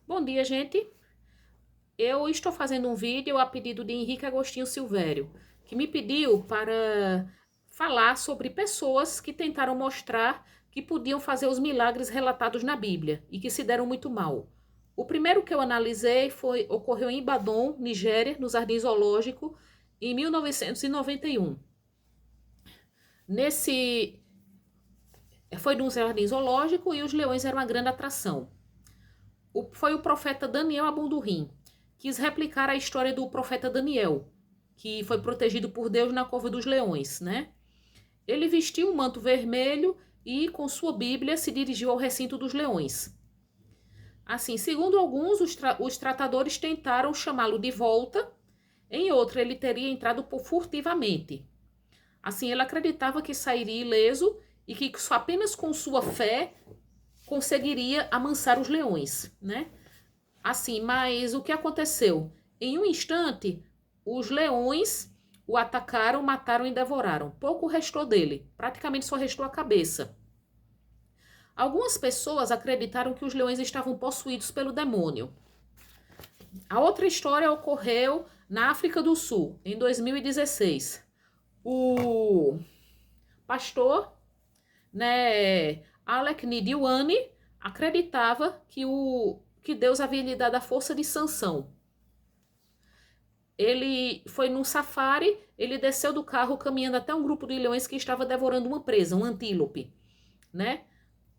Bom dia, gente. Eu estou fazendo um vídeo a pedido de Henrique Agostinho Silvério, que me pediu para falar sobre pessoas que tentaram mostrar que podiam fazer os milagres relatados na Bíblia e que se deram muito mal. O primeiro que eu analisei ocorreu em Ibadan, Nigéria, no Jardim Zoológico, em 1991. Nesse foi num jardim zoológico e os leões eram uma grande atração. Foi o profeta Daniel Abundurim. Quis replicar a história do profeta Daniel, que foi protegido por Deus na cova dos leões, né? Ele vestiu um manto vermelho e, com sua Bíblia, se dirigiu ao recinto dos leões. Assim, segundo alguns, os tratadores tentaram chamá-lo de volta. Em outra, ele teria entrado furtivamente. Assim, ele acreditava que sairia ileso e que apenas com sua fé conseguiria amansar os leões, né? Assim, mas o que aconteceu? Em um instante, os leões o atacaram, mataram e devoraram. Pouco restou dele, praticamente só restou a cabeça. Algumas pessoas acreditaram que os leões estavam possuídos pelo demônio. A outra história ocorreu na África do Sul, em 2016. O pastor, né, Alec Nidiwane, acreditava que Deus havia lhe dado a força de Sansão. Ele foi num safari, ele desceu do carro caminhando até um grupo de leões que estava devorando uma presa, um antílope, né?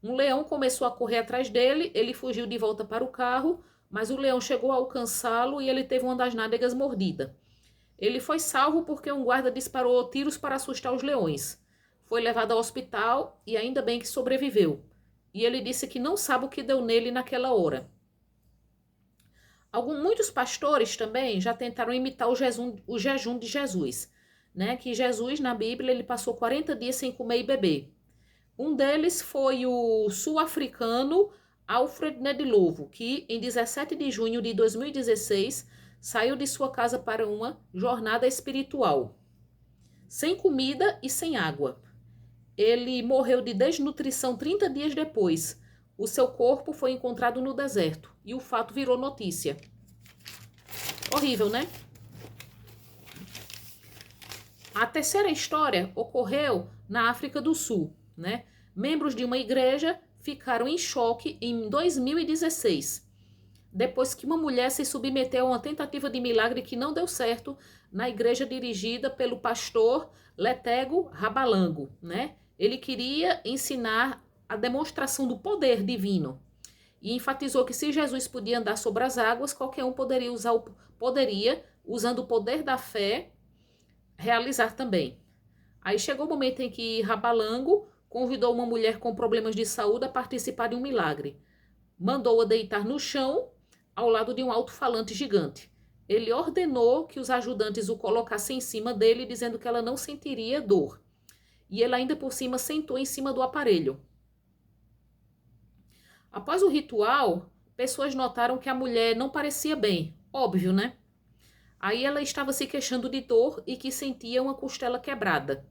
Um leão começou a correr atrás dele, ele fugiu de volta para o carro, mas o leão chegou a alcançá-lo e ele teve uma das nádegas mordida. Ele foi salvo porque um guarda disparou tiros para assustar os leões. Foi levado ao hospital e ainda bem que sobreviveu. E ele disse que não sabe o que deu nele naquela hora. Muitos pastores também já tentaram imitar o jejum de Jesus, né? Que Jesus, na Bíblia, ele passou 40 dias sem comer e beber. Um deles foi o sul-africano Alfred Nedilovo, que em 17 de junho de 2016 saiu de sua casa para uma jornada espiritual, sem comida e sem água. Ele morreu de desnutrição 30 dias depois. O seu corpo foi encontrado no deserto e o fato virou notícia. Horrível, né? A terceira história ocorreu na África do Sul, né? Membros de uma igreja ficaram em choque em 2016, depois que uma mulher se submeteu a uma tentativa de milagre que não deu certo na igreja dirigida pelo pastor Letego Rabalango, né? Ele queria ensinar a demonstração do poder divino e enfatizou que se Jesus podia andar sobre as águas, qualquer um poderia, usando o poder da fé, realizar também. Aí chegou o momento em que Rabalango convidou uma mulher com problemas de saúde a participar de um milagre. Mandou-a deitar no chão, ao lado de um alto-falante gigante. Ele ordenou que os ajudantes o colocassem em cima dele, dizendo que ela não sentiria dor. E ele ainda por cima sentou em cima do aparelho. Após o ritual, pessoas notaram que a mulher não parecia bem. Óbvio, né? Aí ela estava se queixando de dor e que sentia uma costela quebrada.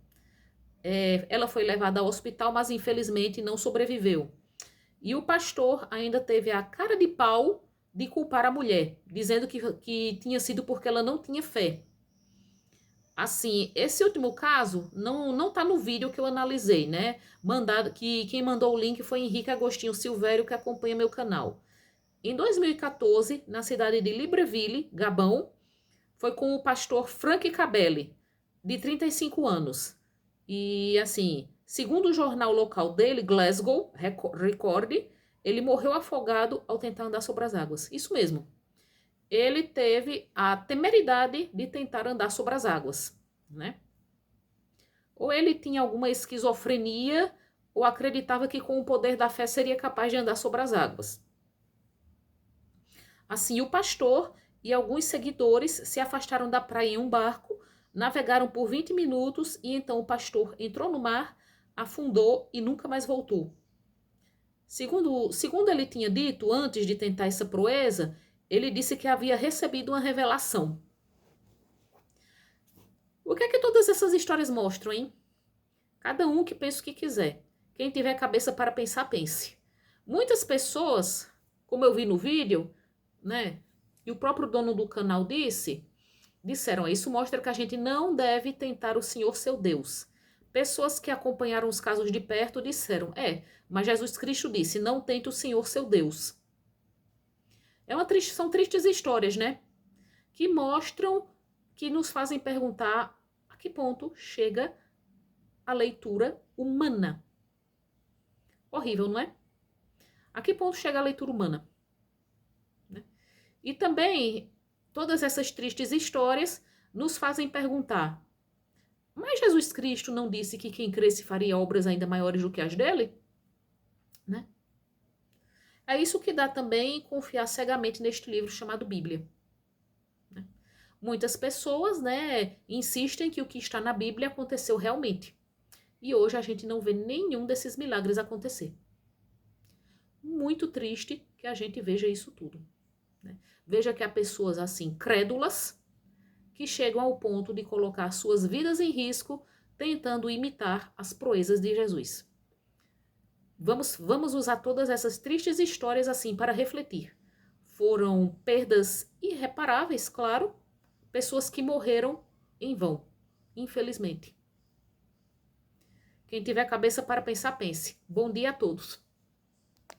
Ela foi levada ao hospital, mas infelizmente não sobreviveu. E o pastor ainda teve a cara de pau de culpar a mulher, dizendo que tinha sido porque ela não tinha fé. Assim, esse último caso não tá no vídeo que eu analisei, né? Quem mandou o link foi Henrique Agostinho Silvério, que acompanha meu canal. Em 2014, na cidade de Libreville, Gabão, foi com o pastor Frank Cabelli, de 35 anos. E assim, segundo o jornal local dele, Glasgow Record, ele morreu afogado ao tentar andar sobre as águas. Isso mesmo. Ele teve a temeridade de tentar andar sobre as águas, né? Ou ele tinha alguma esquizofrenia, ou acreditava que com o poder da fé seria capaz de andar sobre as águas. Assim, o pastor e alguns seguidores se afastaram da praia em um barco, navegaram por 20 minutos e então o pastor entrou no mar, afundou e nunca mais voltou. Segundo ele tinha dito antes de tentar essa proeza, ele disse que havia recebido uma revelação. O que é que todas essas histórias mostram, hein? Cada um que pensa o que quiser. Quem tiver cabeça para pensar, pense. Muitas pessoas, como eu vi no vídeo, né? E o próprio dono do canal disseram, isso mostra que a gente não deve tentar o Senhor seu Deus. Pessoas que acompanharam os casos de perto disseram, mas Jesus Cristo disse, não tente o Senhor seu Deus. São tristes histórias, né? Que mostram, que nos fazem perguntar a que ponto chega a leitura humana. Horrível, não é? A que ponto chega a leitura humana? Né? E também, todas essas tristes histórias nos fazem perguntar, mas Jesus Cristo não disse que quem cresce faria obras ainda maiores do que as dele? Né? É isso que dá também confiar cegamente neste livro chamado Bíblia. Né? Muitas pessoas, né, insistem que o que está na Bíblia aconteceu realmente. E hoje a gente não vê nenhum desses milagres acontecer. Muito triste que a gente veja isso tudo. Né? Veja que há pessoas assim, crédulas, que chegam ao ponto de colocar suas vidas em risco tentando imitar as proezas de Jesus. Vamos usar todas essas tristes histórias assim para refletir. Foram perdas irreparáveis, claro, pessoas que morreram em vão, infelizmente. Quem tiver cabeça para pensar, pense. Bom dia a todos.